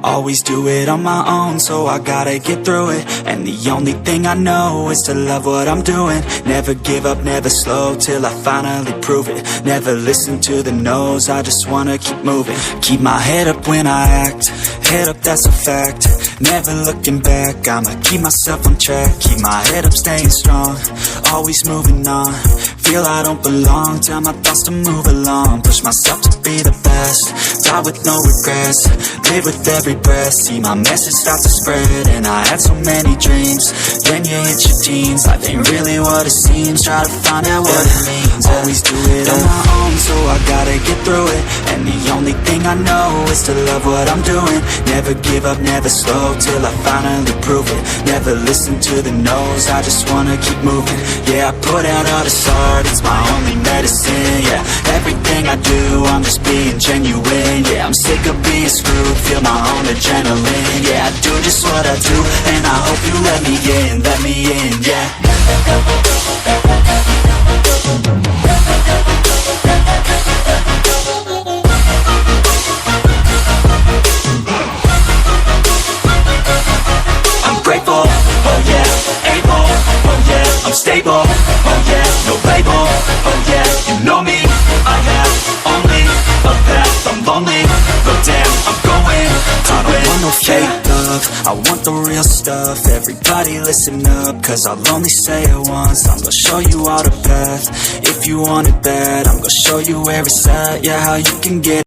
Always do it on my own, so I gotta get through it. And the only thing I know is to love what I'm doing. Never give up, never slow, till I finally prove it. Never listen to the no's, I just wanna keep moving. Keep my head up when I act, head up, that's a fact. Never looking back, I'ma keep myself on track. Keep my head up, staying strong, always moving on. Feel I don't belong, tell my thoughts to move along. Push myself to be the best, die with no regrets. Live with every breath, see my message start to spread. And I had so many dreams, then you hit your teens. Life ain't really what it seems, try to find out what it means. Always do it on my own, so I gotta get through it. And the only thing I know is to love what I'm doing. Never give up, never slow, till I finally prove it. Never listen to the no's, I just wanna keep moving. Yeah, I put out all this art, it's my only medicine. Yeah, everything I do, I'm just being genuine. Yeah, I'm sick of being screwed, feel my own adrenaline. Yeah, I do just what I do, and I hope you let me in, yeah. I'm grateful, oh yeah, able, oh yeah, I'm stable, oh yeah, no label, oh yeah, you know me, I have only a path, I'm lonely, but damn, I'm going to I don't want no fake love, I want the real stuff. Everybody listen up, cause I'll only say it once. I'm gonna show you all the path, if you want it bad, I'm gonna show you where it's at, yeah, how you can get